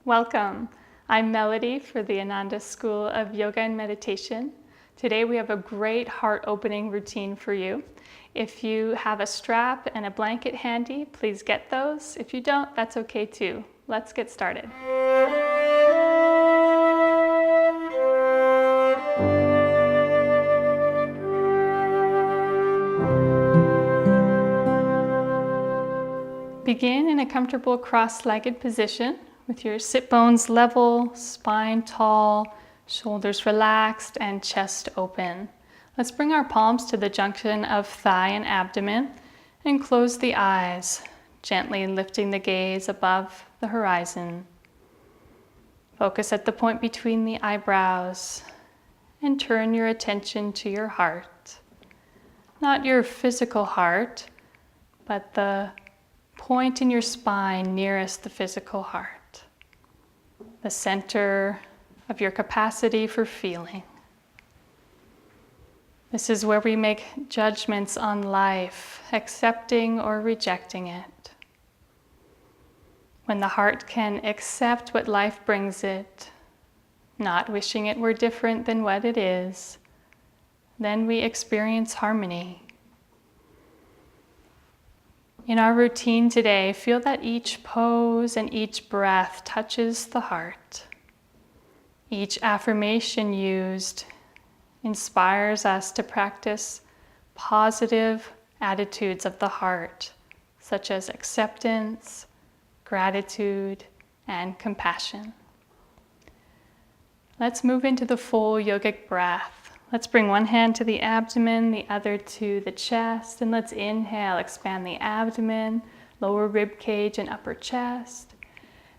Welcome. I'm Melody for the Ananda School of Yoga and Meditation. Today we have a great heart opening routine for you. If you have a strap and a blanket handy, please get those. If you don't, that's okay too. Let's get started. Begin in a comfortable cross-legged position with your sit bones level, spine tall, shoulders relaxed, and chest open. Let's bring our palms to the junction of thigh and abdomen and close the eyes, gently lifting the gaze above the horizon. Focus at the point between the eyebrows and turn your attention to your heart. Not your physical heart, but the point in your spine nearest the physical heart. The center of your capacity for feeling. This is where we make judgments on life, accepting or rejecting it. When the heart can accept what life brings it, not wishing it were different than what it is, then we experience harmony. In our routine today, feel that each pose and each breath touches the heart. Each affirmation used inspires us to practice positive attitudes of the heart, such as acceptance, gratitude, and compassion. Let's move into the full yogic breath. Let's bring one hand to the abdomen, the other to the chest, and let's inhale, expand the abdomen, lower ribcage and upper chest.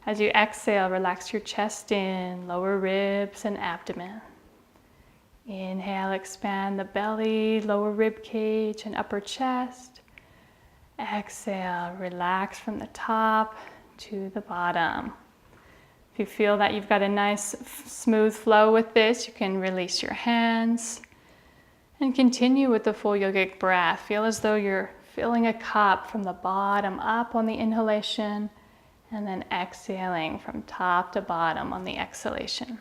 As you exhale, relax your chest in, lower ribs and abdomen. Inhale, expand the belly, lower ribcage and upper chest. Exhale, relax from the top to the bottom. If you feel that you've got a nice smooth flow with this, you can release your hands and continue with the full yogic breath. Feel as though you're filling a cup from the bottom up on the inhalation and then exhaling from top to bottom on the exhalation.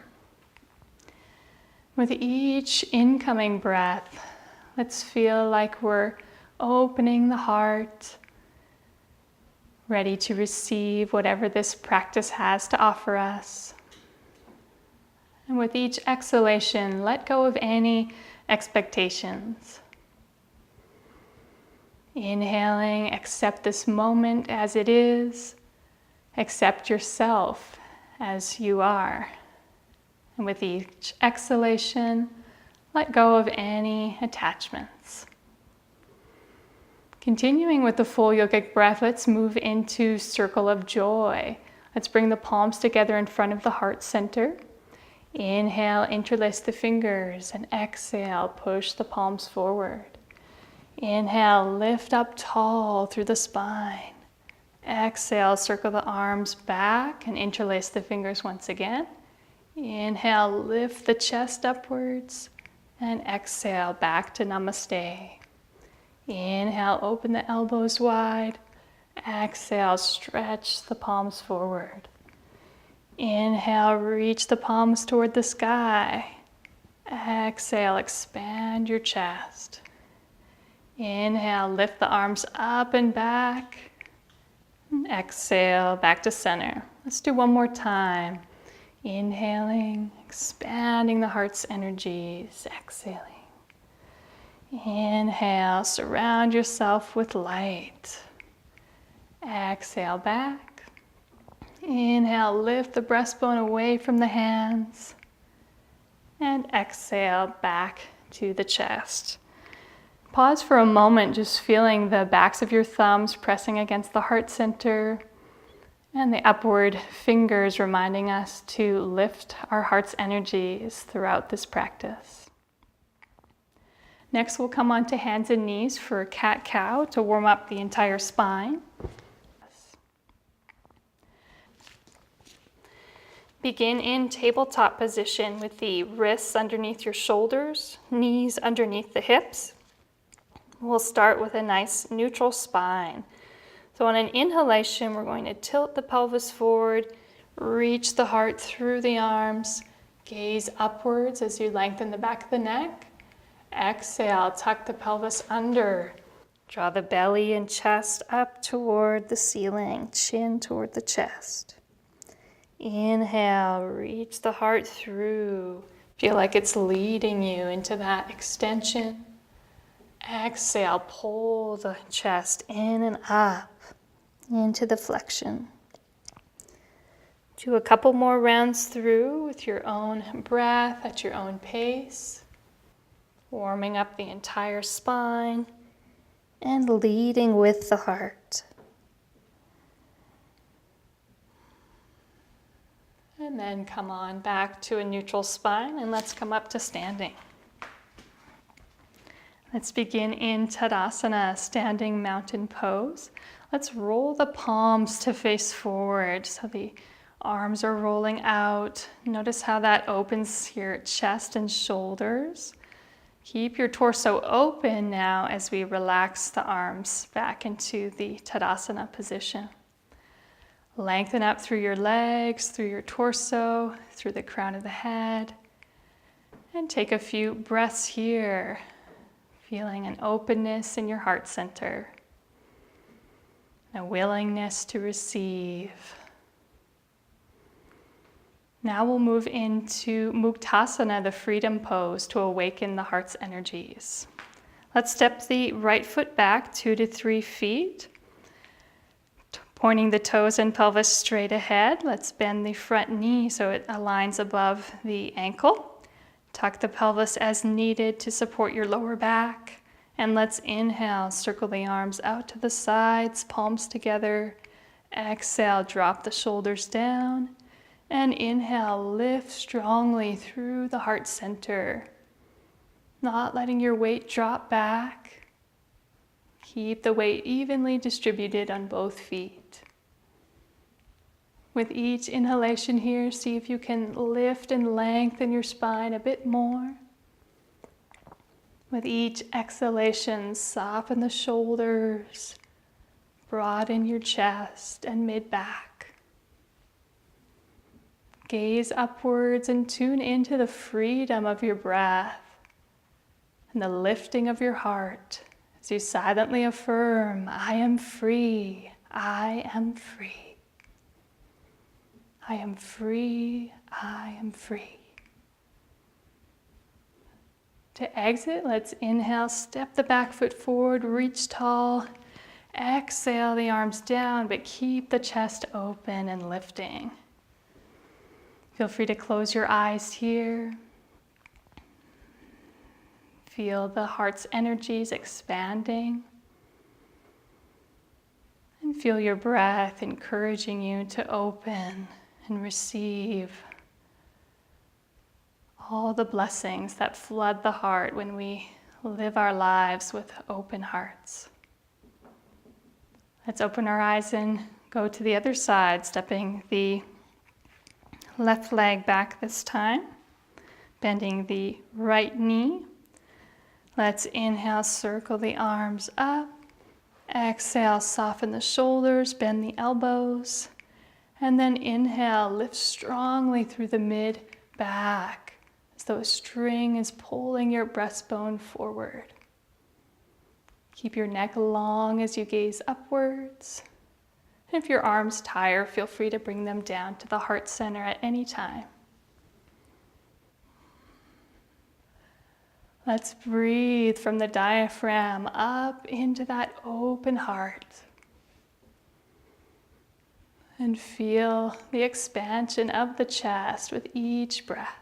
With each incoming breath, let's feel like we're opening the heart, ready to receive whatever this practice has to offer us. And with each exhalation, let go of any expectations. Inhaling, accept this moment as it is. Accept yourself as you are. And with each exhalation, let go of any attachments. Continuing with the full yogic breath, let's move into circle of joy. Let's bring the palms together in front of the heart center. Inhale, interlace the fingers, and exhale, push the palms forward. Inhale, lift up tall through the spine. Exhale, circle the arms back and interlace the fingers once again. Inhale, lift the chest upwards, and exhale, back to namaste. Inhale, open the elbows wide. Exhale, stretch the palms forward. Inhale, reach the palms toward the sky. Exhale, expand your chest. Inhale, lift the arms up and back. And exhale, back to center. Let's do one more time. Inhaling, expanding the heart's energies. Exhaling. Inhale, surround yourself with light. Exhale back. Inhale, lift the breastbone away from the hands. And exhale back to the chest. Pause for a moment, just feeling the backs of your thumbs pressing against the heart center and the upward fingers reminding us to lift our heart's energies throughout this practice. Next, we'll come onto hands and knees for cat-cow to warm up the entire spine. Begin in tabletop position with the wrists underneath your shoulders, knees underneath the hips. We'll start with a nice neutral spine. So on an inhalation, we're going to tilt the pelvis forward, Reach the heart through the arms. Gaze upwards as you lengthen the back of the neck. Exhale, tuck the pelvis under. Draw the belly and chest up toward the ceiling, chin toward the chest. Inhale, reach the heart through. Feel like it's leading you into that extension. Exhale, pull the chest in and up into the flexion. Do a couple more rounds through with your own breath at your own pace, warming up the entire spine and leading with the heart. And then come on back to a neutral spine and let's come up to standing. Let's begin in Tadasana, standing mountain pose. Let's roll the palms to face forward so the arms are rolling out. Notice how that opens your chest and shoulders. Keep your torso open now as we relax the arms back into the Tadasana position. Lengthen up through your legs, through your torso, through the crown of the head. And take a few breaths here, feeling an openness in your heart center, a willingness to receive. Now we'll move into Muktasana, the freedom pose, to awaken the heart's energies. Let's step the right foot back 2 to 3 feet. Pointing the toes and pelvis straight ahead. Let's bend the front knee so it aligns above the ankle. Tuck the pelvis as needed to support your lower back. And let's inhale, circle the arms out to the sides, palms together. Exhale, drop the shoulders down. And inhale, lift strongly through the heart center. Not letting your weight drop back. Keep the weight evenly distributed on both feet. With each inhalation here, see if you can lift and lengthen your spine a bit more. With each exhalation, soften the shoulders, broaden your chest and mid-back. Gaze upwards and tune into the freedom of your breath and the lifting of your heart. As you silently affirm, I am free, I am free. I am free, I am free. To exit, let's inhale, step the back foot forward, reach tall. Exhale the arms down, but keep the chest open and lifting. Feel free to close your eyes here. Feel the heart's energies expanding. And feel your breath encouraging you to open and receive all the blessings that flood the heart when we live our lives with open hearts. Let's open our eyes and go to the other side, stepping the left leg back this time, bending the right knee. Let's inhale, circle the arms up. Exhale, soften the shoulders, bend the elbows. And then inhale, lift strongly through the mid-back as though a string is pulling your breastbone forward. Keep your neck long as you gaze upwards. And if your arms tire, feel free to bring them down to the heart center at any time. Let's breathe from the diaphragm up into that open heart. And feel the expansion of the chest with each breath.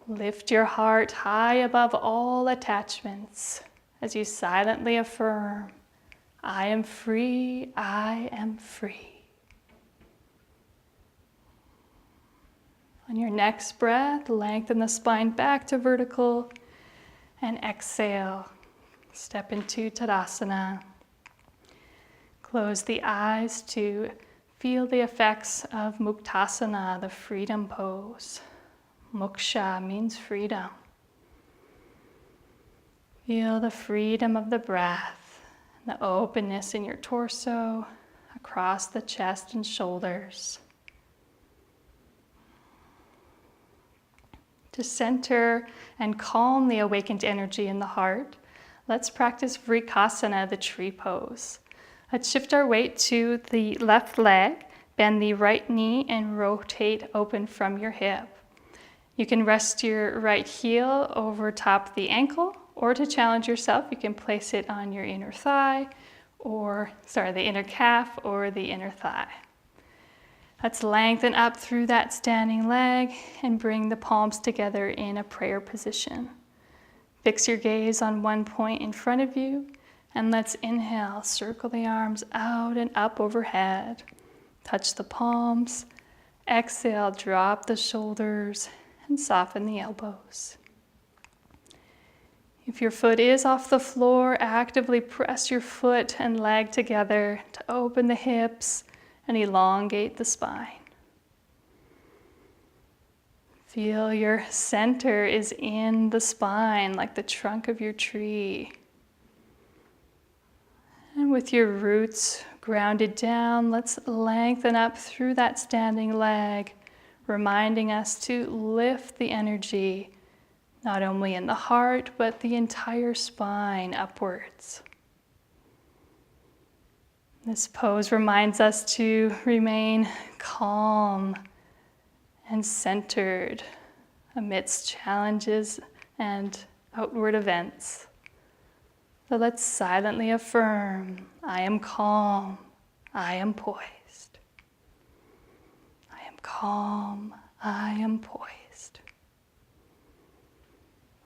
Lift your heart high above all attachments as you silently affirm, I am free, I am free. On your next breath, lengthen the spine back to vertical and exhale. Step into Tadasana. Close the eyes to feel the effects of Muktasana, the freedom pose. Moksha means freedom. Feel the freedom of the breath, the openness in your torso, across the chest and shoulders. To center and calm the awakened energy in the heart, let's practice Vrikasana, the tree pose. Let's shift our weight to the left leg, bend the right knee, and rotate open from your hip. You can rest your right heel over top the ankle, or to challenge yourself, you can place it on your inner thigh, the inner calf or the inner thigh. Let's lengthen up through that standing leg and bring the palms together in a prayer position. Fix your gaze on one point in front of you, and let's inhale, circle the arms out and up overhead. Touch the palms. Exhale, drop the shoulders and soften the elbows. If your foot is off the floor, actively press your foot and leg together to open the hips and elongate the spine. Feel your center is in the spine, like the trunk of your tree. And with your roots grounded down, let's lengthen up through that standing leg, reminding us to lift the energy, not only in the heart, but the entire spine upwards. This pose reminds us to remain calm and centered amidst challenges and outward events. So let's silently affirm, I am calm, I am poised. I am calm, I am poised.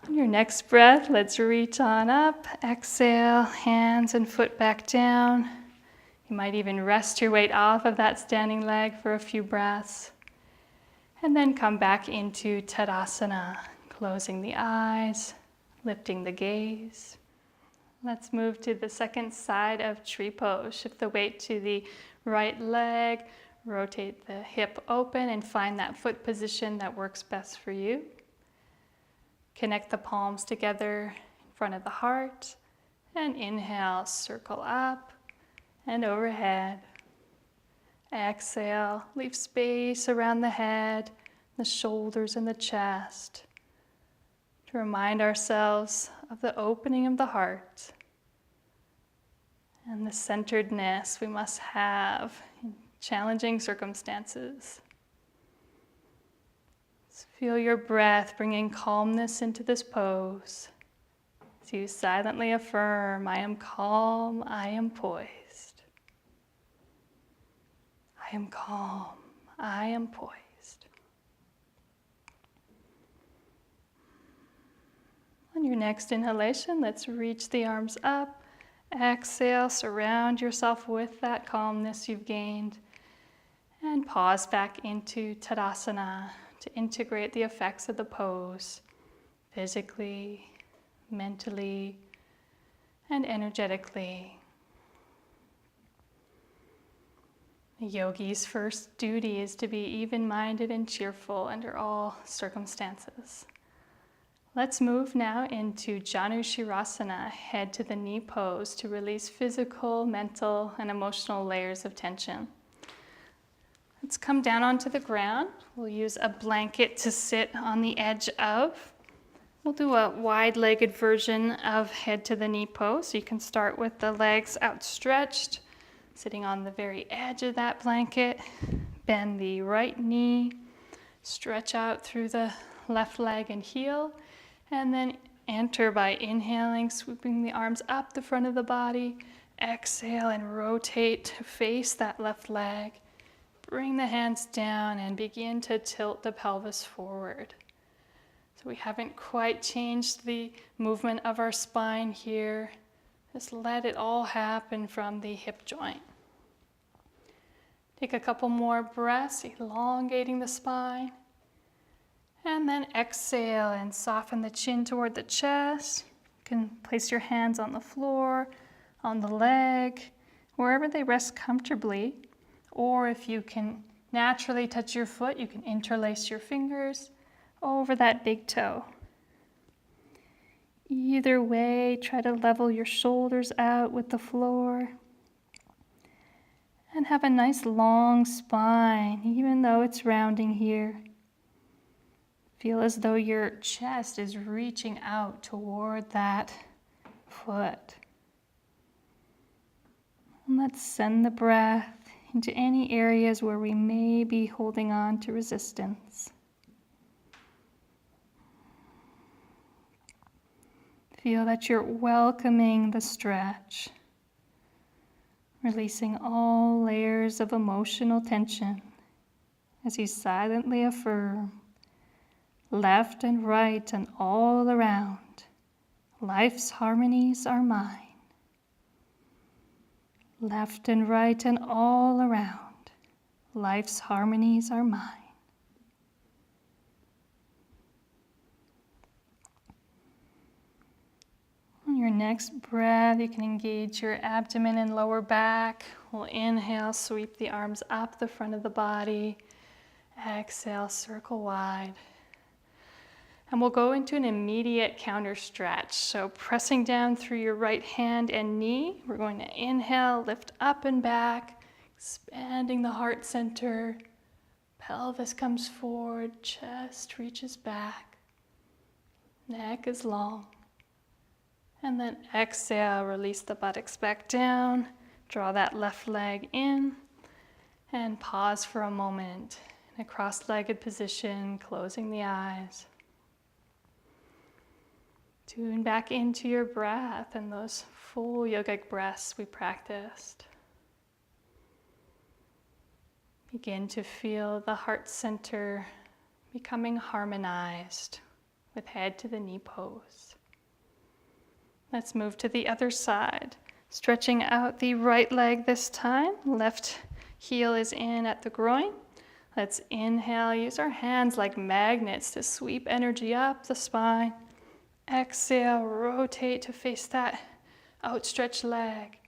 On your next breath, let's reach on up. Exhale, hands and foot back down. You might even rest your weight off of that standing leg for a few breaths. And then come back into tadasana, closing the eyes, lifting the gaze. Let's move to the second side of tree pose. Shift the weight to the right leg, rotate the hip open, and find that foot position that works best for you. Connect the palms together in front of the heart, and inhale, circle up and overhead. Exhale, leave space around the head, the shoulders, and the chest to remind ourselves of the opening of the heart and the centeredness we must have in challenging circumstances. Feel your breath bringing calmness into this pose. As you silently affirm, I am calm, I am poised. I am calm, I am poised. On your next inhalation, let's reach the arms up. Exhale, surround yourself with that calmness you've gained. And pause back into tadasana to integrate the effects of the pose physically, mentally, and energetically. The yogi's first duty is to be even-minded and cheerful under all circumstances. Let's move now into Janushirasana, head to the knee pose, to release physical, mental, and emotional layers of tension. Let's come down onto the ground. We'll use a blanket to sit on the edge of. We'll do a wide-legged version of head to the knee pose. So you can start with the legs outstretched, sitting on the very edge of that blanket. Bend the right knee, stretch out through the left leg and heel, and then enter by inhaling, swooping the arms up the front of the body. Exhale and rotate to face that left leg. Bring the hands down and begin to tilt the pelvis forward. So we haven't quite changed the movement of our spine here. Just let it all happen from the hip joint. Take a couple more breaths, elongating the spine. And then exhale and soften the chin toward the chest. You can place your hands on the floor, on the leg, wherever they rest comfortably. Or if you can naturally touch your foot, you can interlace your fingers over that big toe. Either way, try to level your shoulders out with the floor. And have a nice long spine, even though it's rounding here. Feel as though your chest is reaching out toward that foot. And let's send the breath into any areas where we may be holding on to resistance. Feel that you're welcoming the stretch, releasing all layers of emotional tension as you silently affirm, left and right and all around, life's harmonies are mine. Left and right and all around, life's harmonies are mine. On your next breath, you can engage your abdomen and lower back. We'll inhale, sweep the arms up the front of the body. Exhale, circle wide. And we'll go into an immediate counter stretch. So pressing down through your right hand and knee, we're going to inhale, lift up and back, expanding the heart center. Pelvis comes forward, chest reaches back, neck is long. And then exhale, release the buttocks back down, draw that left leg in, and pause for a moment in a cross-legged position, closing the eyes. Tune back into your breath and those full yogic breaths we practiced. Begin to feel the heart center becoming harmonized with head to the knee pose. Let's move to the other side. Stretching out the right leg this time. Left heel is in at the groin. Let's inhale, use our hands like magnets to sweep energy up the spine. Exhale, rotate to face that outstretched leg.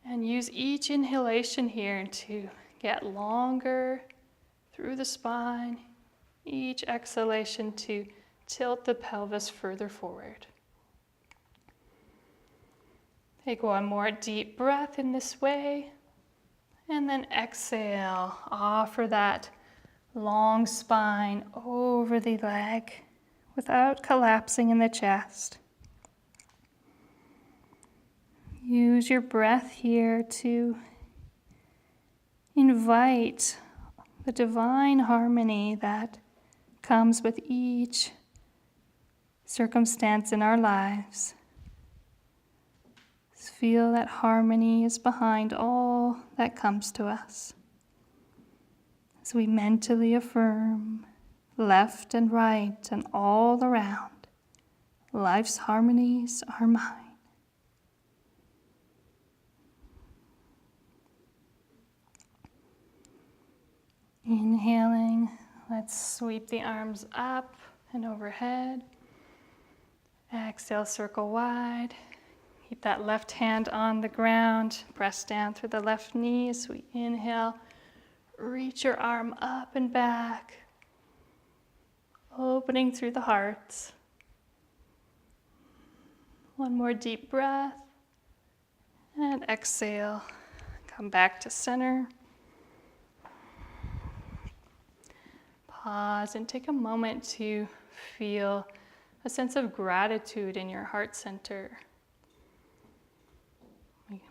And use each inhalation here to get longer through the spine. Each exhalation to tilt the pelvis further forward. Take one more deep breath in this way. And then exhale, offer that long spine over the leg without collapsing in the chest. Use your breath here to invite the divine harmony that comes with each circumstance in our lives. Just feel that harmony is behind all that comes to us. As we mentally affirm, left and right and all around, life's harmonies are mine. Inhaling, let's sweep the arms up and overhead. Exhale, circle wide. Keep that left hand on the ground. Press down through the left knee as we inhale. Reach your arm up and back. Opening through the heart. One more deep breath. And exhale. Come back to center. Pause and take a moment to feel a sense of gratitude in your heart center.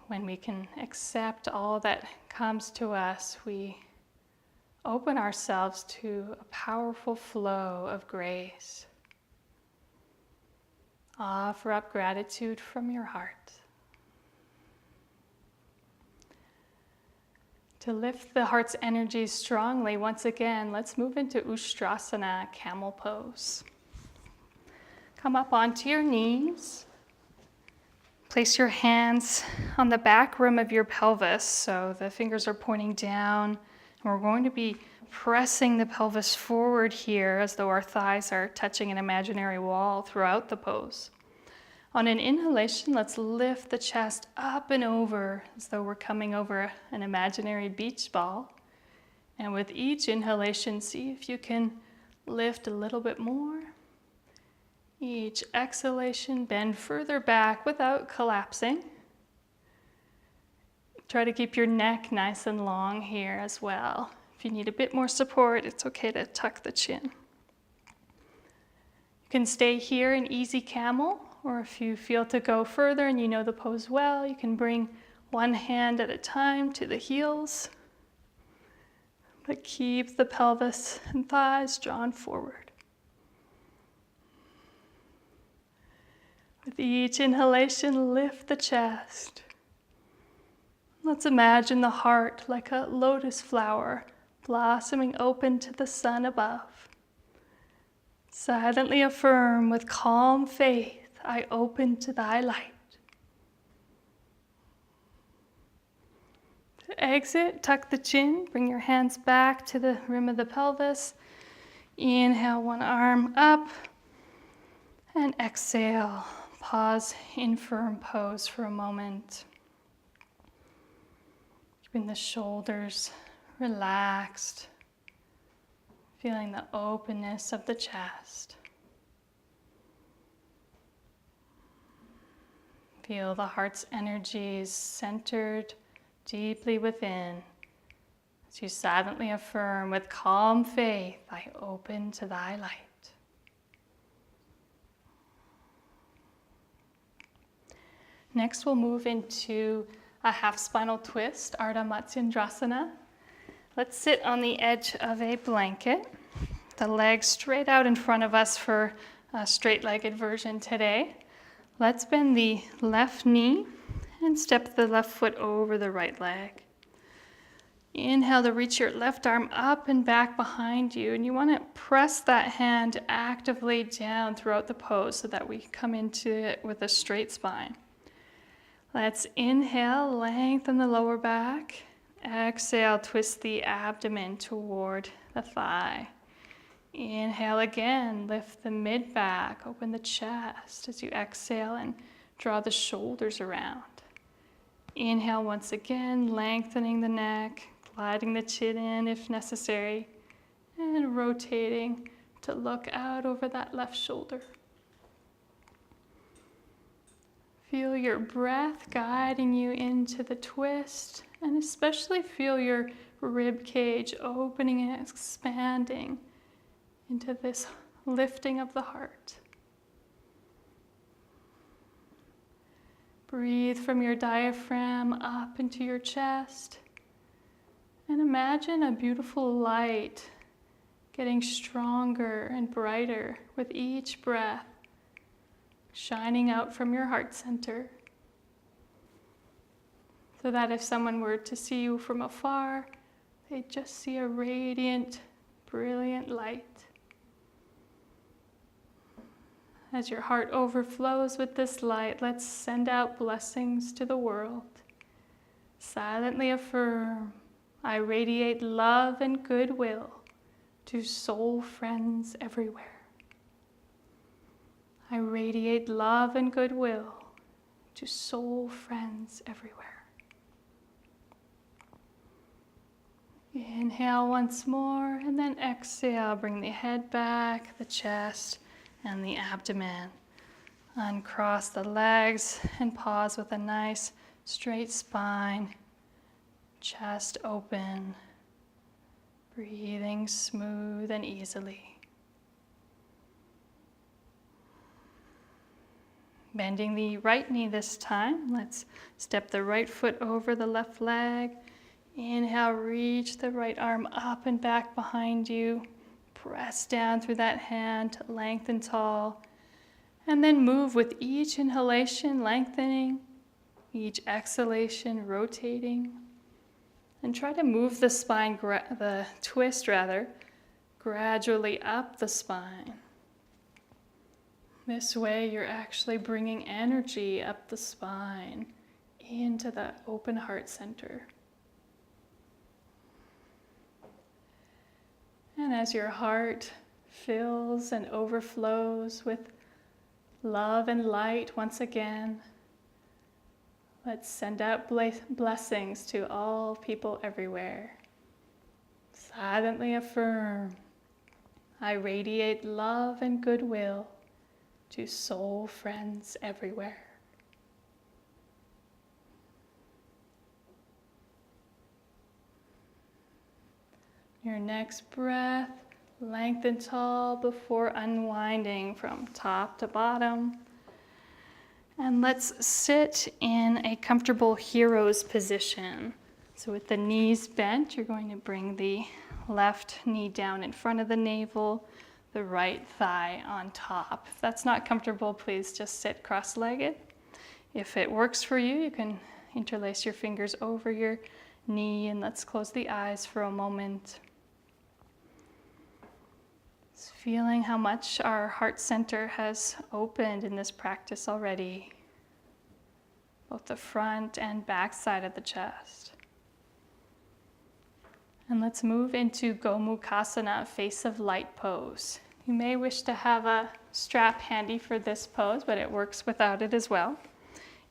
When we can accept all that comes to us, we open ourselves to a powerful flow of grace. Offer up gratitude from your heart. To lift the heart's energy strongly, once again, let's move into Ustrasana, camel pose. Come up onto your knees. Place your hands on the back rim of your pelvis, so the fingers are pointing down. And we're going to be pressing the pelvis forward here as though our thighs are touching an imaginary wall throughout the pose. On an inhalation, let's lift the chest up and over as though we're coming over an imaginary beach ball. And with each inhalation, see if you can lift a little bit more. Each exhalation, bend further back without collapsing. Try to keep your neck nice and long here as well. If you need a bit more support, it's okay to tuck the chin. You can stay here in easy camel, or if you feel to go further and you know the pose well, you can bring one hand at a time to the heels, but keep the pelvis and thighs drawn forward. With each inhalation, lift the chest. Let's imagine the heart like a lotus flower blossoming open to the sun above. Silently affirm with calm faith, I open to thy light. To exit, tuck the chin, bring your hands back to the rim of the pelvis. Inhale, one arm up, and exhale. Pause in firm pose for a moment. Keeping the shoulders relaxed, feeling the openness of the chest. Feel the heart's energies centered deeply within as you silently affirm with calm faith, I open to thy light. Next, we'll move into a half spinal twist, Ardha Matsyendrasana. Let's sit on the edge of a blanket, the legs straight out in front of us for a straight-legged version today. Let's bend the left knee and step the left foot over the right leg. Inhale to reach your left arm up and back behind you, and you want to press that hand actively down throughout the pose so that we come into it with a straight spine. Let's inhale, lengthen the lower back. Exhale, twist the abdomen toward the thigh. Inhale again, lift the mid-back, open the chest as you exhale and draw the shoulders around. Inhale once again, lengthening the neck, gliding the chin in if necessary, and rotating to look out over that left shoulder. Feel your breath guiding you into the twist, and especially feel your rib cage opening and expanding into this lifting of the heart. Breathe from your diaphragm up into your chest, and imagine a beautiful light getting stronger and brighter with each breath, shining out from your heart center, so that if someone were to see you from afar, they'd just see a radiant, brilliant light. As your heart overflows with this light, let's send out blessings to the world. Silently affirm, I radiate love and goodwill to soul friends everywhere. I radiate love and goodwill to soul friends everywhere. Inhale once more, and then exhale. Bring the head back, the chest, and the abdomen. Uncross the legs and pause with a nice straight spine. Chest open. Breathing smooth and easily. Bending the right knee this time. Let's step the right foot over the left leg. Inhale, reach the right arm up and back behind you. Press down through that hand to lengthen tall. And then move with each inhalation, lengthening. Each exhalation, rotating. And try to move the spine, the twist gradually up the spine. This way you're actually bringing energy up the spine into the open heart center. And as your heart fills and overflows with love and light once again, let's send out blessings to all people everywhere. Silently affirm, I radiate love and goodwill to soul friends everywhere. Your next breath, lengthen tall before unwinding from top to bottom. And let's sit in a comfortable hero's position. So with the knees bent, you're going to bring the left knee down in front of the navel, the right thigh on top. If that's not comfortable, please just sit cross-legged. If it works for you, you can interlace your fingers over your knee, and let's close the eyes for a moment. Just feeling how much our heart center has opened in this practice already, both the front and back side of the chest. And let's move into Gomukhasana, face of light pose. You may wish to have a strap handy for this pose, but it works without it as well.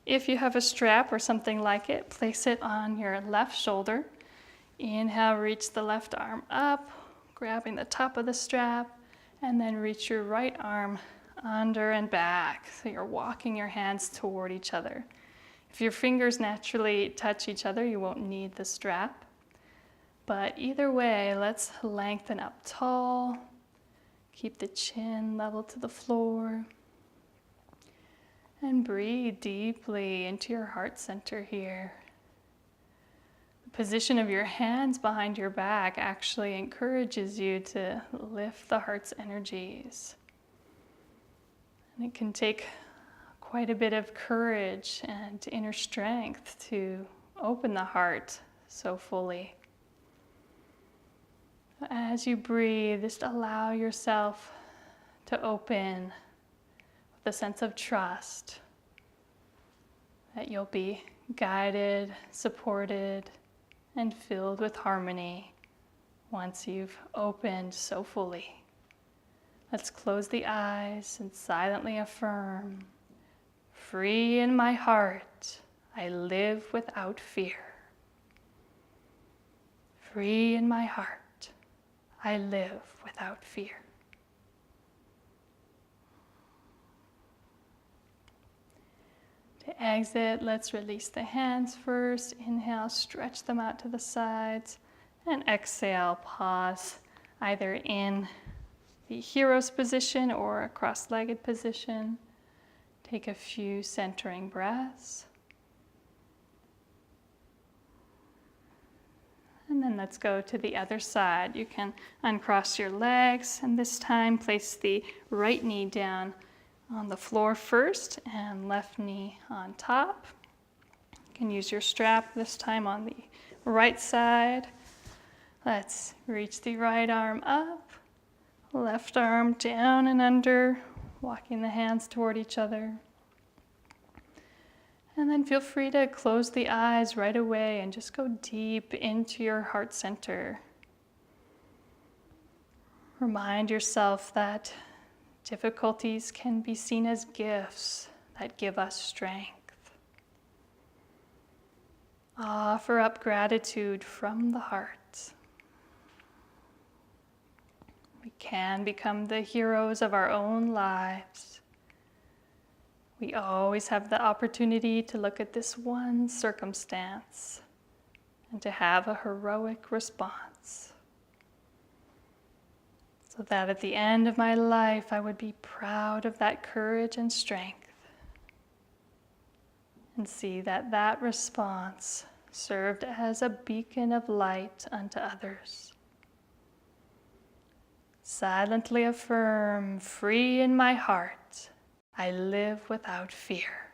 If you have a strap or something like it, place it on your left shoulder. Inhale, reach the left arm up, grabbing the top of the strap, and then reach your right arm under and back. So you're walking your hands toward each other. If your fingers naturally touch each other, you won't need the strap. But either way, let's lengthen up tall. Keep the chin level to the floor. And breathe deeply into your heart center here. The position of your hands behind your back actually encourages you to lift the heart's energies. And it can take quite a bit of courage and inner strength to open the heart so fully. As you breathe, just allow yourself to open with a sense of trust that you'll be guided, supported, and filled with harmony once you've opened so fully. Let's close the eyes and silently affirm, free in my heart, I live without fear. Free in my heart, I live without fear. To exit, let's release the hands first. Inhale, stretch them out to the sides. And exhale, pause either in the hero's position or a cross-legged position. Take a few centering breaths. And then let's go to the other side. You can uncross your legs, and this time place the right knee down on the floor first and left knee on top. You can use your strap this time on the right side. Let's reach the right arm up, left arm down and under, walking the hands toward each other. And then feel free to close the eyes right away and just go deep into your heart center. Remind yourself that difficulties can be seen as gifts that give us strength. Offer up gratitude from the heart. We can become the heroes of our own lives. We always have the opportunity to look at this one circumstance and to have a heroic response. So that at the end of my life, I would be proud of that courage and strength and see that that response served as a beacon of light unto others. Silently affirm, free in my heart, I live without fear.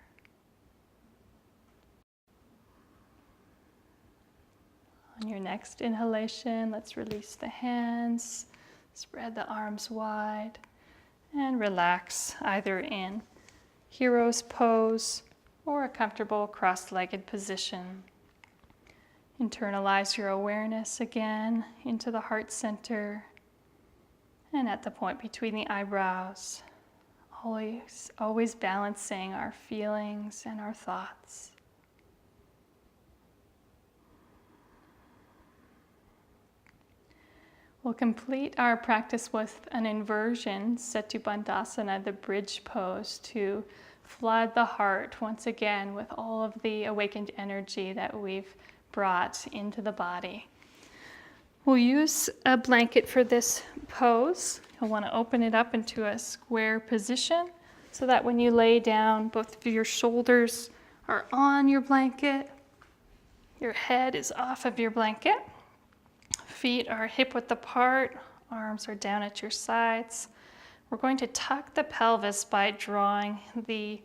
On your next inhalation, let's release the hands. Spread the arms wide and relax either in hero's pose or a comfortable cross-legged position. Internalize your awareness again into the heart center and at the point between the eyebrows, always balancing our feelings and our thoughts. We'll complete our practice with an inversion, Setu Bandhasana, the bridge pose, to flood the heart once again with all of the awakened energy that we've brought into the body. We'll use a blanket for this pose. You'll want to open it up into a square position so that when you lay down, both of your shoulders are on your blanket. Your head is off of your blanket. Feet are hip-width apart. Arms are down at your sides. We're going to tuck the pelvis by drawing the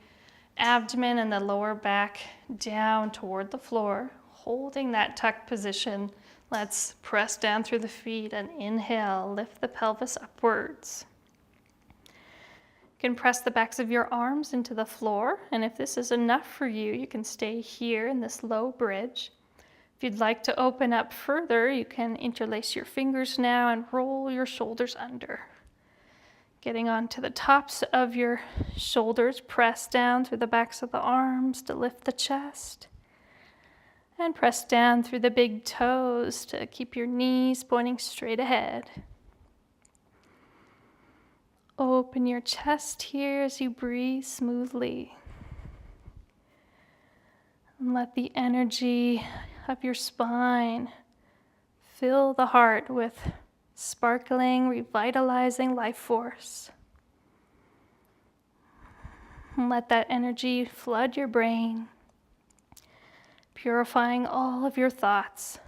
abdomen and the lower back down toward the floor. Holding that tucked position, let's press down through the feet and inhale, lift the pelvis upwards. You can press the backs of your arms into the floor, and if this is enough for you, you can stay here in this low bridge. If you'd like to open up further, you can interlace your fingers now and roll your shoulders under. Getting onto the tops of your shoulders, press down through the backs of the arms to lift the chest. And press down through the big toes to keep your knees pointing straight ahead. Open your chest here as you breathe smoothly. And let the energy of your spine fill the heart with sparkling, revitalizing life force. And let that energy flood your brain, purifying all of your thoughts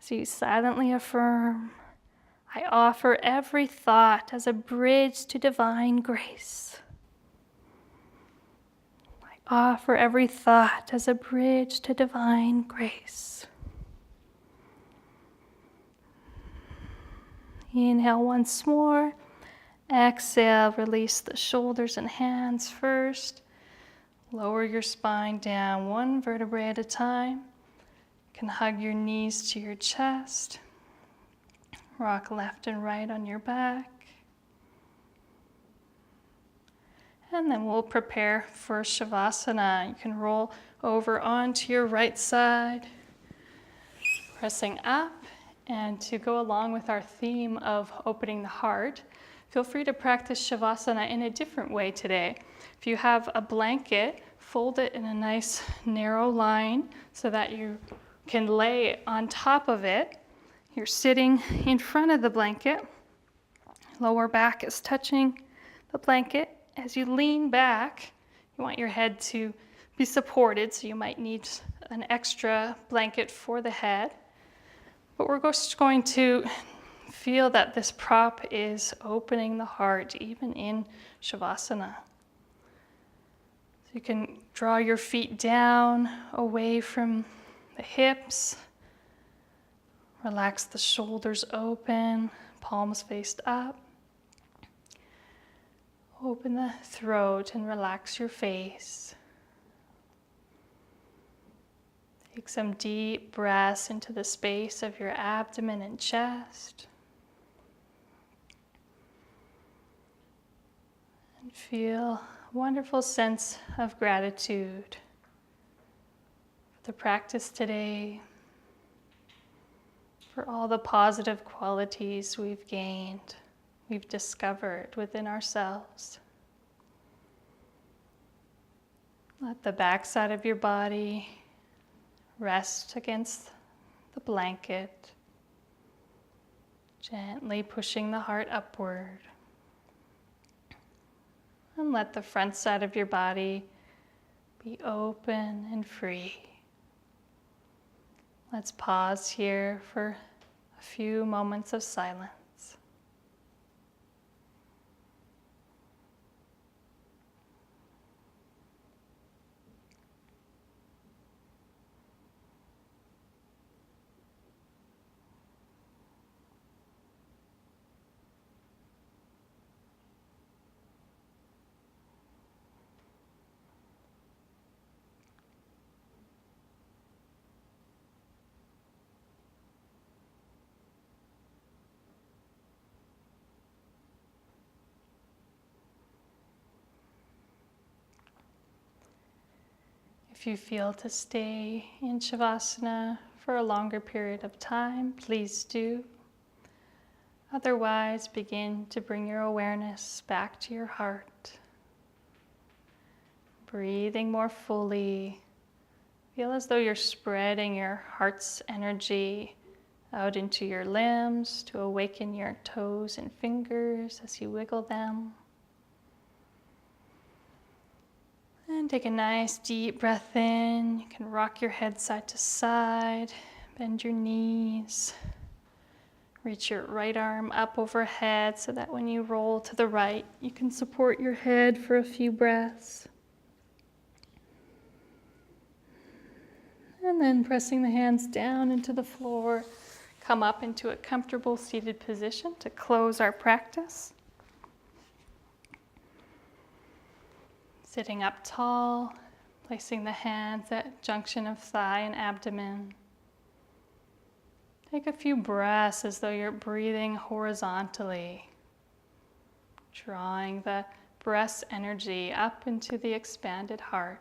as you silently affirm, I offer every thought as a bridge to divine grace. I offer every thought as a bridge to divine grace. Inhale once more. Exhale, release the shoulders and hands first. Lower your spine down one vertebrae at a time. You can hug your knees to your chest. Rock left and right on your back. And then we'll prepare for Shavasana. You can roll over onto your right side, pressing up. And to go along with our theme of opening the heart, feel free to practice Shavasana in a different way today. If you have a blanket, fold it in a nice narrow line so that you can lay on top of it. You're sitting in front of the blanket. Lower back is touching the blanket. As you lean back, you want your head to be supported, so you might need an extra blanket for the head. But we're just going to feel that this prop is opening the heart, even in Shavasana. So you can draw your feet down, away from the hips. Relax the shoulders open, palms faced up. Open the throat and relax your face. Take some deep breaths into the space of your abdomen and chest. And feel a wonderful sense of gratitude for the practice today, for all the positive qualities we've gained, we've discovered within ourselves. Let the backside of your body rest against the blanket, gently pushing the heart upward. And let the front side of your body be open and free. Let's pause here for a few moments of silence. If you feel to stay in Shavasana for a longer period of time, please do. Otherwise, begin to bring your awareness back to your heart. Breathing more fully. Feel as though you're spreading your heart's energy out into your limbs to awaken your toes and fingers as you wiggle them. And take a nice deep breath in. You can rock your head side to side, bend your knees. Reach your right arm up overhead so that when you roll to the right, you can support your head for a few breaths. And then pressing the hands down into the floor, come up into a comfortable seated position to close our practice. Sitting up tall, placing the hands at junction of thigh and abdomen. Take a few breaths as though you're breathing horizontally, drawing the breath's energy up into the expanded heart.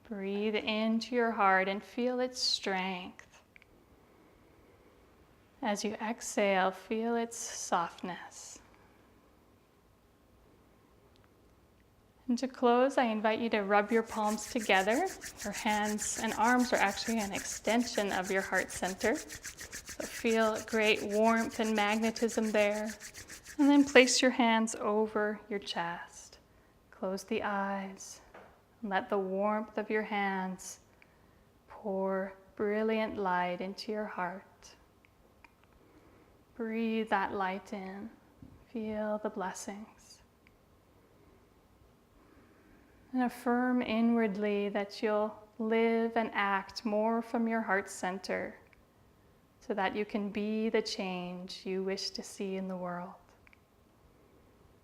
Breathe into your heart and feel its strength. As you exhale, feel its softness. And to close, I invite you to rub your palms together. Your hands and arms are actually an extension of your heart center. So feel great warmth and magnetism there. And then place your hands over your chest. Close the eyes. And let the warmth of your hands pour brilliant light into your heart. Breathe that light in. Feel the blessings. And affirm inwardly that you'll live and act more from your heart center so that you can be the change you wish to see in the world.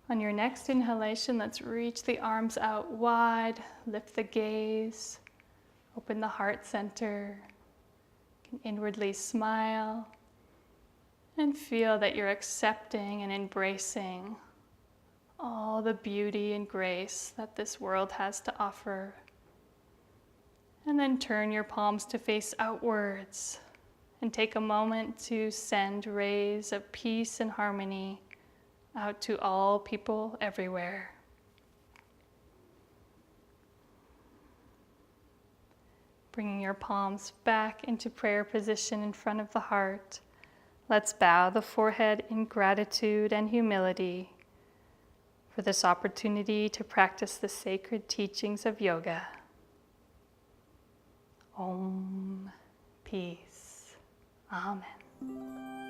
On your next inhalation, let's reach the arms out wide, lift the gaze, open the heart center. You can inwardly smile and feel that you're accepting and embracing all the beauty and grace that this world has to offer. And then turn your palms to face outwards and take a moment to send rays of peace and harmony out to all people everywhere. Bringing your palms back into prayer position in front of the heart, let's bow the forehead in gratitude and humility for this opportunity to practice the sacred teachings of yoga. Om, peace. Amen.